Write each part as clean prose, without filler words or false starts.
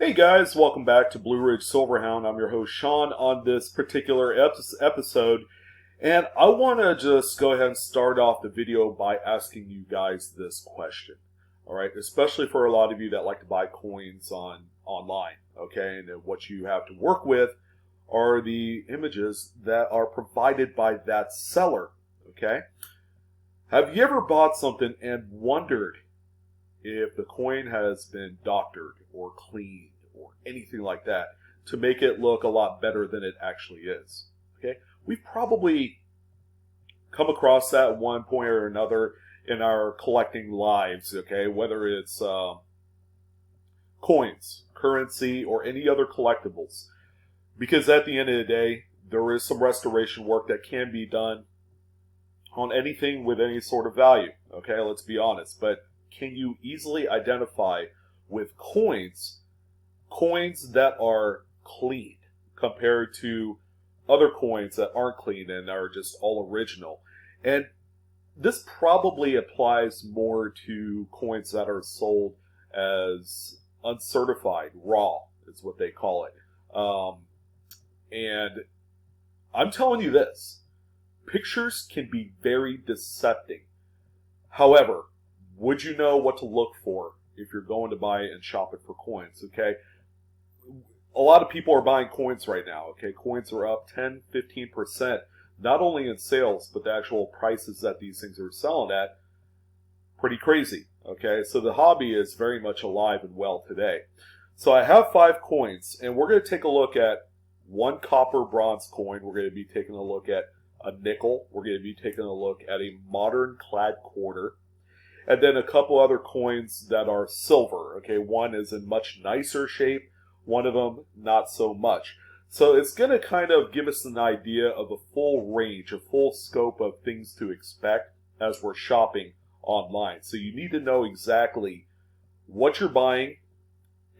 Hey guys, welcome back to Blue Ridge Silverhound. I'm your host Sean on this particular episode, and I want to just go ahead and start off the video by asking you guys this question. All right, especially for a lot of you that like to buy coins online, okay, and what you have to work with are the images that are provided by that seller, okay? Have you ever bought something and wondered if the coin has been doctored or cleaned or anything like that to make it look a lot better than it actually is? Okay, we've probably come across that at one point or another in our collecting lives, okay, whether it's coins, currency, or any other collectibles. Because at the end of the day, there is some restoration work that can be done on anything with any sort of value, okay, let's be honest. But can you easily identify with coins that are cleaned compared to other coins that aren't clean and are just all original? And this probably applies more to coins that are sold as uncertified, raw is what they call it. And I'm telling you this, pictures can be very deceptive. However, would you know what to look for if you're going to buy and shop it for coins, okay? A lot of people are buying coins right now, okay? Coins are up 10, 15%, not only in sales, but the actual prices that these things are selling at, pretty crazy, okay? So the hobby is very much alive and well today. So I have 5 coins, and we're going to take a look at one copper bronze coin. We're going to be taking a look at a nickel. We're going to be taking a look at a modern clad quarter. And then a couple other coins that are silver. Okay, one is in much nicer shape, one of them not so much. So it's going to kind of give us an idea of a full range, a full scope of things to expect as we're shopping online. So you need to know exactly what you're buying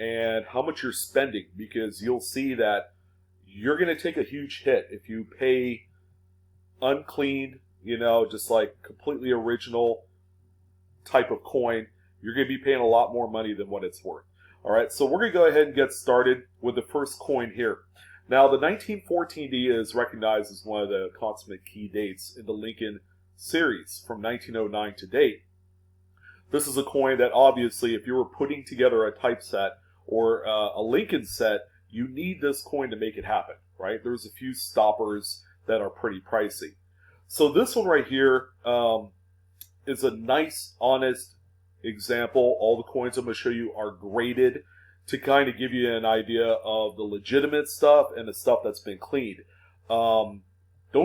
and how much you're spending, because you'll see that you're going to take a huge hit if you pay uncleaned, just like completely original type of coin. You're going to be paying a lot more money than what it's worth. All right, so we're going to go ahead and get started with the first coin here. Now, the 1914 D is recognized as one of the consummate key dates in the Lincoln series from 1909 to date. This is a coin that obviously, if you were putting together a typeset or a Lincoln set, you need this coin to make it happen, right? There's a few stoppers that are pretty pricey. So this one right here is a nice, honest example. All the coins I'm going to show you are graded to kind of give you an idea of the legitimate stuff and the stuff that's been cleaned. Don't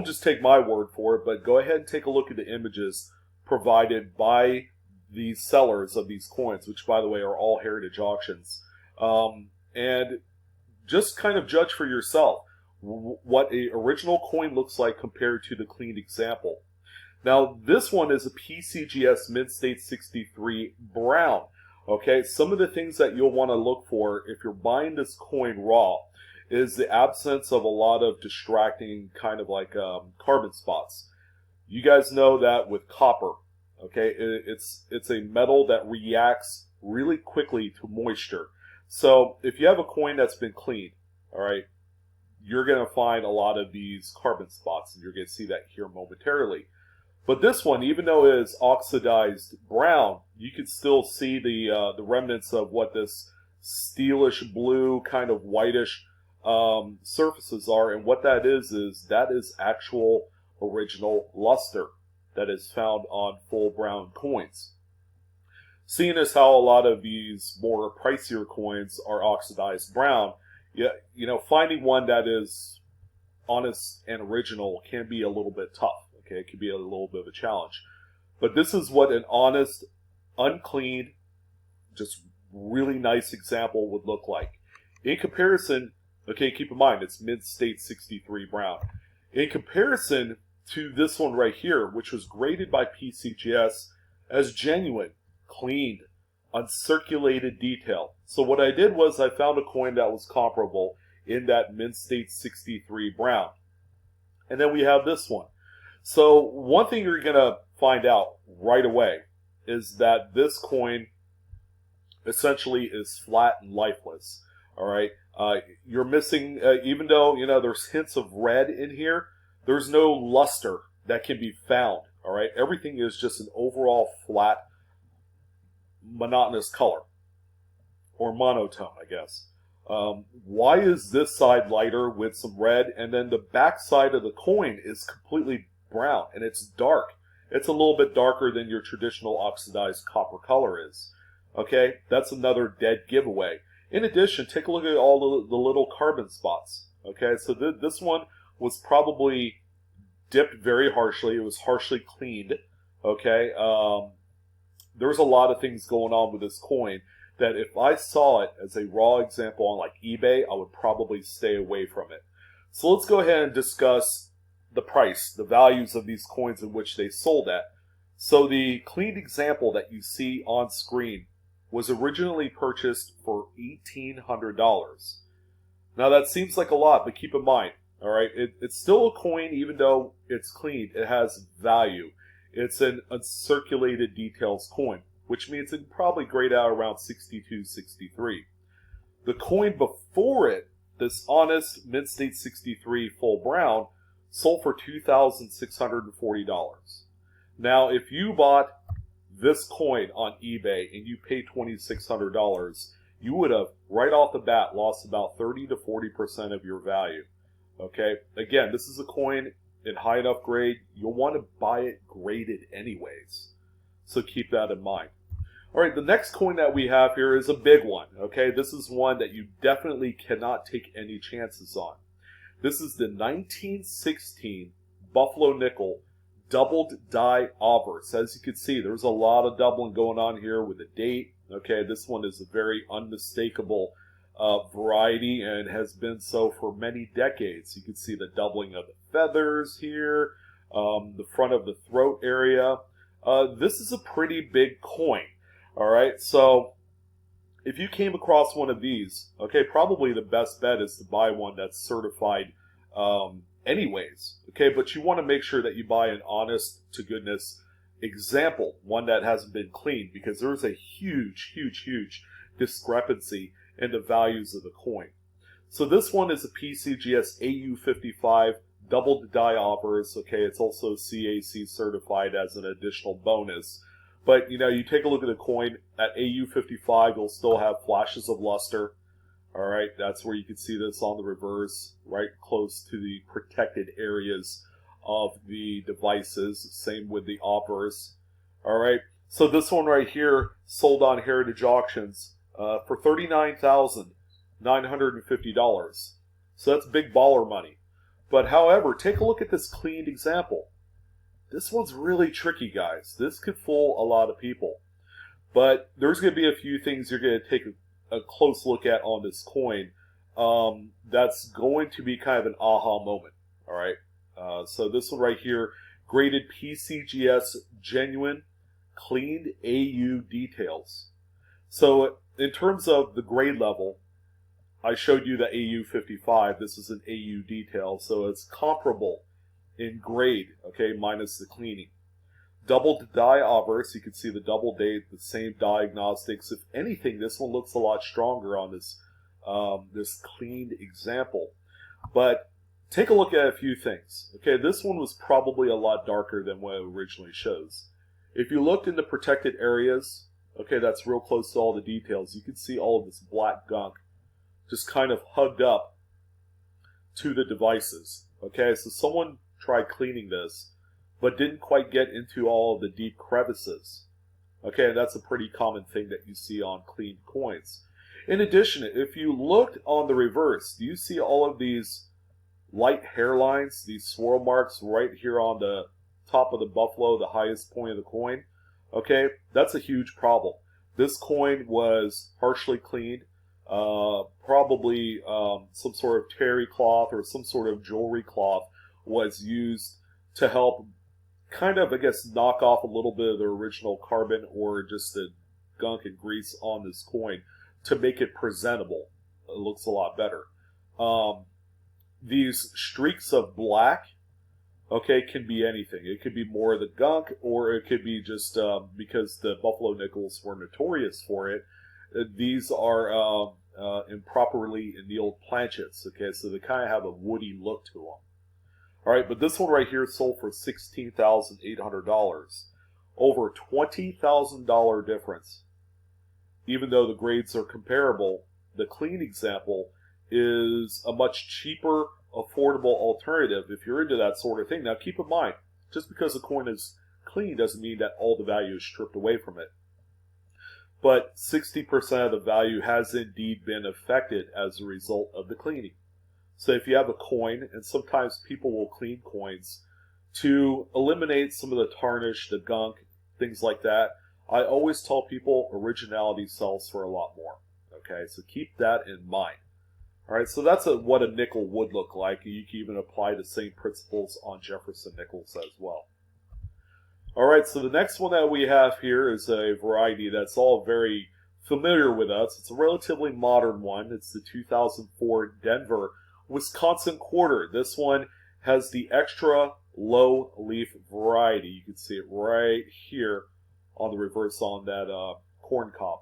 just take my word for it, but go ahead and take a look at the images provided by the sellers of these coins, which, by the way, are all heritage auctions. And just kind of judge for yourself what an original coin looks like compared to the cleaned example. Now, this one is a PCGS Mint State 63 Brown. Okay, some of the things that you'll want to look for if you're buying this coin raw is the absence of a lot of distracting kind of like carbon spots. You guys know that with copper, okay, it's a metal that reacts really quickly to moisture. So if you have a coin that's been cleaned, all right, you're going to find a lot of these carbon spots, and you're going to see that here momentarily. But this one, even though it is oxidized brown, you can still see the remnants of what this steelish blue, kind of whitish surfaces are. And what that is actual original luster that is found on full brown coins. Seeing as how a lot of these more pricier coins are oxidized brown, finding one that is honest and original can be a little bit tough. Okay, it can be a little bit of a challenge. But this is what an honest, uncleaned, just really nice example would look like. In comparison, okay, keep in mind, it's Mint State 63 Brown. In comparison to this one right here, which was graded by PCGS as genuine, cleaned, uncirculated detail. So what I did was I found a coin that was comparable in that Mint State 63 Brown. And then we have this one. So one thing you're going to find out right away is that this coin essentially is flat and lifeless. All right, you're missing, even though there's hints of red in here, there's no luster that can be found. All right, everything is just an overall flat, monotonous color, or monotone, I guess. Why is this side lighter with some red, and then the back side of the coin is completely brown, and it's dark? It's a little bit darker than your traditional oxidized copper color is. Okay, that's another dead giveaway. In addition, take a look at all the little carbon spots. Okay, so this one was probably dipped very harshly. It was harshly cleaned. Okay, there's a lot of things going on with this coin that if I saw it as a raw example on like eBay, I would probably stay away from it. So let's go ahead and discuss the price, the values of these coins in which they sold at. So the cleaned example that you see on screen was originally purchased for $1,800. Now that seems like a lot, but keep in mind, all right, it's still a coin even though it's cleaned. It has value. It's an uncirculated details coin, which means it can probably grade out around 62, 63. The coin before it, this honest mint state 63 full brown, sold for $2,640. Now, if you bought this coin on eBay and you paid $2,600, you would have right off the bat lost about 30 to 40% of your value. Okay, again, this is a coin in high enough grade. You'll want to buy it graded anyways, so keep that in mind. All right, the next coin that we have here is a big one. Okay, this is one that you definitely cannot take any chances on. This is the 1916 Buffalo Nickel doubled die obverse. As you can see, there's a lot of doubling going on here with the date. Okay, this one is a very unmistakable variety and has been so for many decades. You can see the doubling of the feathers here, the front of the throat area. This is a pretty big coin. All right, so if you came across one of these, okay, probably the best bet is to buy one that's certified anyways, okay, but you want to make sure that you buy an honest to goodness example, one that hasn't been cleaned, because there's a huge discrepancy in the values of the coin. So this one is a PCGS AU55 doubled die obverse. Okay, it's also CAC certified as an additional bonus. But you take a look at the coin at AU55, you'll still have flashes of luster. All right, that's where you can see this on the reverse, right close to the protected areas of the devices. Same with the obverse. All right, so this one right here sold on Heritage Auctions for $39,950. So that's big baller money. But however, take a look at this cleaned example. This one's really tricky, guys. This could fool a lot of people. But there's going to be a few things you're going to take a close look at on this coin. That's going to be kind of an aha moment. All right. So this one right here, graded PCGS genuine, cleaned AU details. So in terms of the grade level, I showed you the AU55. This is an AU detail, so it's comparable in grade, okay, minus the cleaning. Doubled die obverse, you can see the double date, the same diagnostics. If anything, this one looks a lot stronger on this this cleaned example. But take a look at a few things. Okay, this one was probably a lot darker than what it originally shows. If you looked in the protected areas, okay, that's real close to all the details. You can see all of this black gunk just kind of hugged up to the devices. Okay, so someone tried cleaning this, but didn't quite get into all of the deep crevices. Okay, that's a pretty common thing that you see on cleaned coins. In addition, if you looked on the reverse, do you see all of these light hairlines, these swirl marks right here on the top of the buffalo, the highest point of the coin? Okay, that's a huge problem. This coin was harshly cleaned. Probably some sort of terry cloth or some sort of jewelry cloth was used to help kind of, I guess, knock off a little bit of the original carbon or just the gunk and grease on this coin to make it presentable. It looks a lot better. These streaks of black, okay, can be anything. It could be more of the gunk, or it could be just because the Buffalo Nickels were notorious for it. These are improperly annealed planchets. Okay, so they kind of have a woody look to them. All right, but this one right here sold for $16,800, over $20,000 difference. Even though the grades are comparable, the clean example is a much cheaper, affordable alternative if you're into that sort of thing. Now, keep in mind, just because the coin is clean doesn't mean that all the value is stripped away from it. But 60% of the value has indeed been affected as a result of the cleaning. So if you have a coin, and sometimes people will clean coins to eliminate some of the tarnish, the gunk, things like that, I always tell people originality sells for a lot more. Okay, so keep that in mind. All right, so that's what a nickel would look like. You can even apply the same principles on Jefferson nickels as well. All right, so the next one that we have here is a variety that's all very familiar with us. It's a relatively modern one. It's the 2004 Denver Wisconsin quarter. This one has the extra low leaf variety. You can see it right here on the reverse on that corn cob.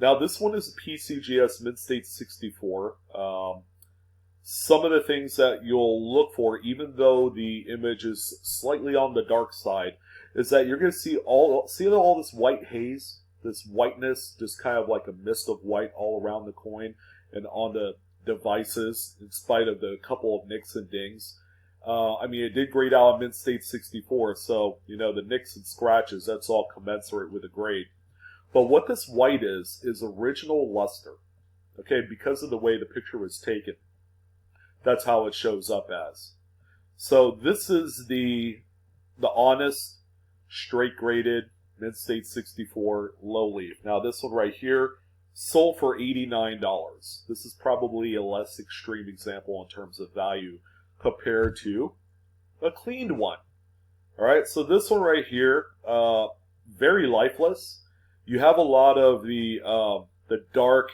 Now this one is a PCGS Mid-State 64. Some of the things that you'll look for, even though the image is slightly on the dark side, is that you're going to see all this white haze, this whiteness, just kind of like a mist of white all around the coin and on the devices, in spite of the couple of nicks and dings. I mean, it did grade out on Mid-State 64, so, you know, the nicks and scratches, that's all commensurate with the grade. But what this white is original luster, okay, because of the way the picture was taken. That's how it shows up as. So this is the honest, straight graded Mid-State 64 low leaf. Now this one right here sold for $89. This is probably a less extreme example in terms of value compared to a cleaned one. All right, so this one right here, very lifeless. You have a lot of the dark,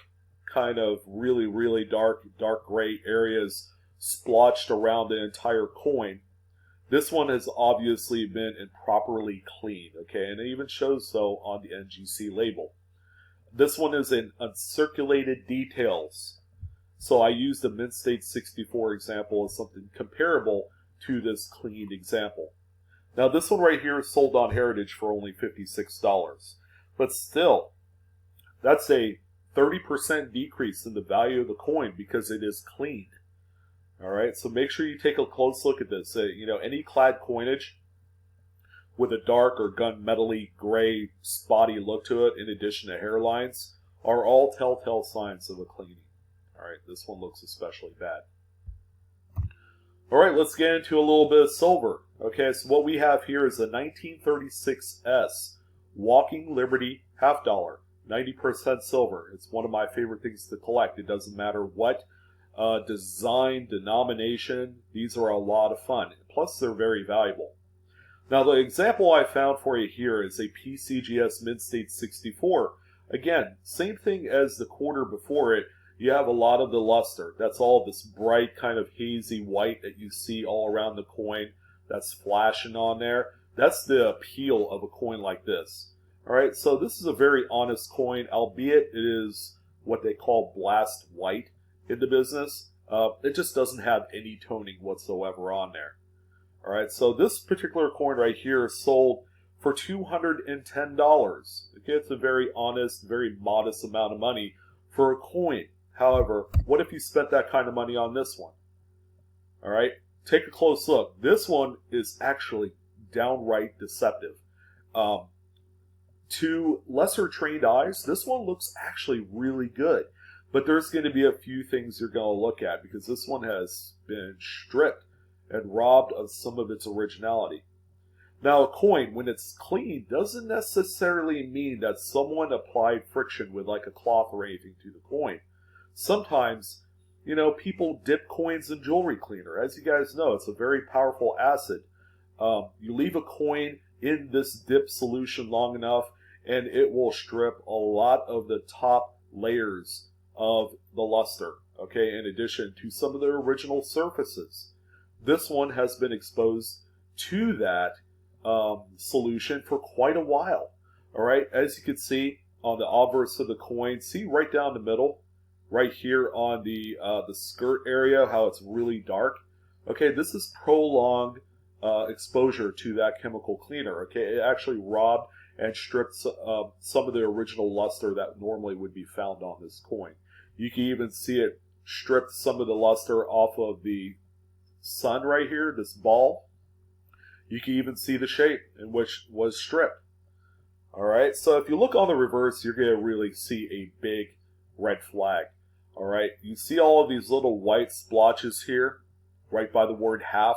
kind of really dark gray areas splotched around the entire coin. This one has obviously been improperly cleaned, okay, and it even shows so on the NGC label. This one is in uncirculated details. So I used the Mid-State 64 example as something comparable to this cleaned example. Now this one right here is sold on Heritage for only $56. But still, that's a 30% decrease in the value of the coin because it is cleaned. All right, so make sure you take a close look at this. You know, any clad coinage with a dark or gunmetally gray spotty look to it, in addition to hairlines, are all telltale signs of a cleaning. All right, this one looks especially bad. All right, let's get into a little bit of silver. Okay, so what we have here is a 1936S Walking Liberty half dollar, 90% silver. It's one of my favorite things to collect. It doesn't matter what design, denomination. These are a lot of fun. Plus, they're very valuable. Now, the example I found for you here is a PCGS Mid-State 64. Again, same thing as the quarter before it. You have a lot of the luster. That's all this bright kind of hazy white that you see all around the coin that's flashing on there. That's the appeal of a coin like this. All right, so this is a very honest coin, albeit it is what they call blast white in the business. It just doesn't have any toning whatsoever on there. All right, so this particular coin right here is sold for $210. Okay, it's a very honest, very modest amount of money for a coin. However, what if you spent that kind of money on this one? All right, take a close look. This one is actually downright deceptive. To lesser trained eyes, this one looks actually really good. But there's going to be a few things you're going to look at because this one has been stripped and robbed of some of its originality. Now, a coin, when it's clean, doesn't necessarily mean that someone applied friction with like a cloth or anything to the coin. Sometimes, you know, people dip coins in jewelry cleaner. As you guys know, it's a very powerful acid. You leave a coin in this dip solution long enough, and it will strip a lot of the top layers of the luster, okay, in addition to some of the original surfaces. This one has been exposed to that solution for quite a while. All right, as you can see on the obverse of the coin, see right down the middle right here on the skirt area, how it's really dark. Okay, this is prolonged exposure to that chemical cleaner. Okay, it actually robbed and stripped some of the original luster that normally would be found on this coin. You can even see it stripped some of the luster off of the sun right here, this ball. You can even see the shape in which was stripped. Alright, so if you look on the reverse, you're going to really see a big red flag. Alright, you see all of these little white splotches here, right by the word half.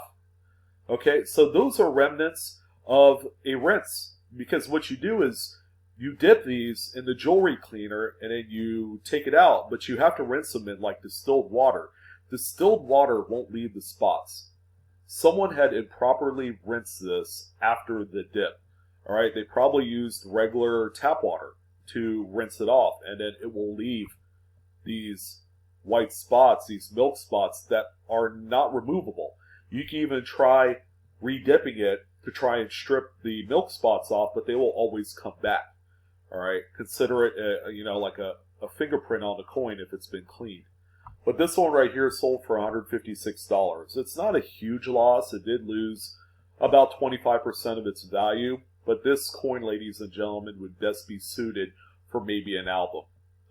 Okay, so those are remnants of a rinse, because what you do is you dip these in the jewelry cleaner and then you take it out, but you have to rinse them in like distilled water. Distilled water won't leave the spots. Someone had improperly rinsed this after the dip. All right, they probably used regular tap water to rinse it off, and then it will leave these white spots, these milk spots that are not removable. You can even try re-dipping it to try and strip the milk spots off, but they will always come back. All right, consider it, like a fingerprint on the coin if it's been cleaned. But this one right here sold for $156. It's not a huge loss. It did lose about 25% of its value, but this coin, ladies and gentlemen, would best be suited for maybe an album.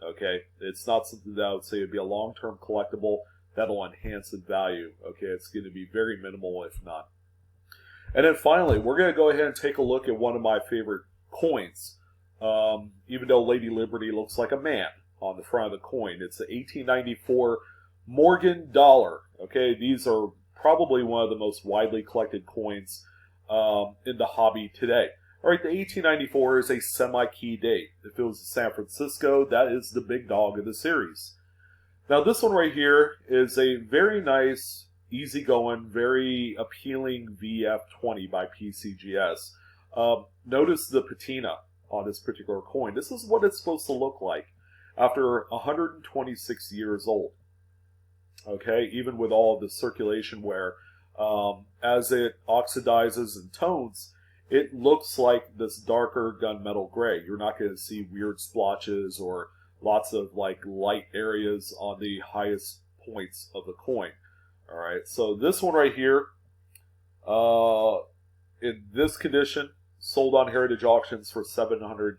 Okay, it's not something that I would say would be a long-term collectible that'll enhance in value. Okay, it's going to be very minimal if not. And then finally, we're going to go ahead and take a look at one of my favorite coins. Even though Lady Liberty looks like a man on the front of the coin, it's the 1894 Morgan dollar. Okay, these are probably one of the most widely collected coins in the hobby today. All right, the 1894 is a semi-key date. If it was San Francisco, that is the big dog of the series. Now this one right here is a very nice, easygoing, very appealing VF20 by PCGS. Notice the patina on this particular coin. This is what it's supposed to look like after 126 years old. Okay, even with all of the circulation wear, as it oxidizes and tones, it looks like this darker gunmetal gray. You're not going to see weird splotches or lots of like light areas on the highest points of the coin. All right, so this one right here, in this condition, sold on Heritage Auctions for $705.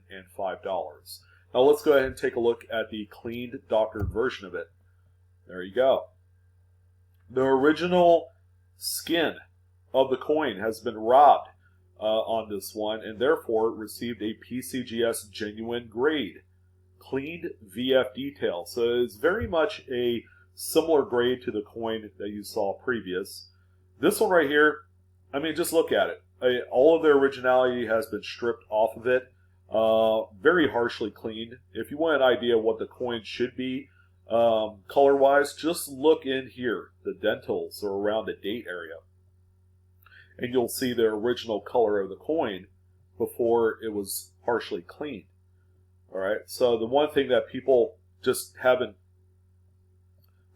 Now let's go ahead and take a look at the cleaned, doctored version of it. There you go. The original skin of the coin has been robbed on this one, and therefore received a PCGS genuine grade, cleaned VF detail. So it's very much a similar grade to the coin that you saw previous. This one right here, I mean, just look at it. All of the originality has been stripped off of it. Very harshly cleaned. If you want an idea what the coin should be color-wise, just look in here. The dentals are around the date area, and you'll see the original color of the coin before it was harshly cleaned. Alright, so the one thing that people just haven't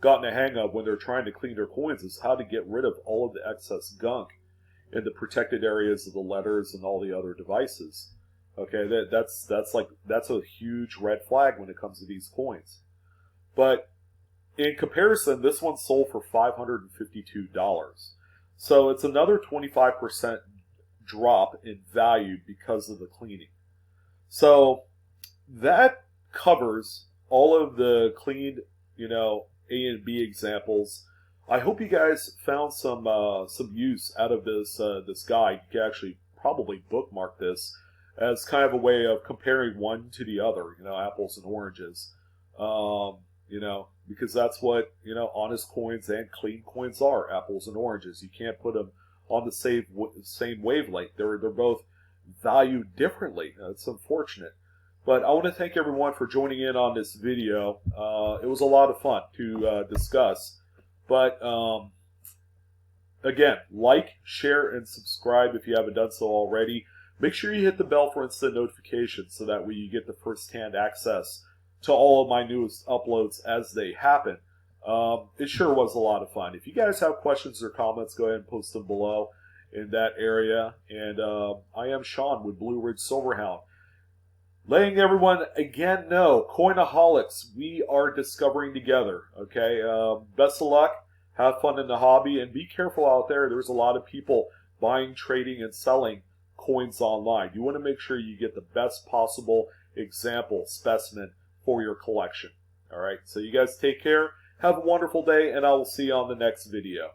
gotten a hang of when they're trying to clean their coins is how to get rid of all of the excess gunk in the protected areas of the letters and all the other devices. Okay, that's a huge red flag when it comes to these coins. But in comparison, this one sold for $552. So it's another 25% drop in value because of the cleaning. So that covers all of the cleaned, A and B examples. I hope you guys found some use out of this this guide. You can actually probably bookmark this as kind of a way of comparing one to the other, apples and oranges. Because that's what, honest coins and clean coins are, apples and oranges. You can't put them on the same wavelength. They're both valued differently. It's unfortunate. But I want to thank everyone for joining in on this video. It was a lot of fun to discuss. But again, like, share, and subscribe if you haven't done so already. Make sure you hit the bell for instant notifications so that way you get the first-hand access to all of my newest uploads as they happen. It sure was a lot of fun. If you guys have questions or comments, go ahead and post them below in that area. And I am Sean with Blue Ridge Silverhound. letting everyone again know, Coinaholics, we are discovering together. Okay, best of luck. Have fun in the hobby, and be careful out there. There's a lot of people buying, trading, and selling coins online. You want to make sure you get the best possible example specimen for your collection. All right, so you guys take care. Have a wonderful day, and I will see you on the next video.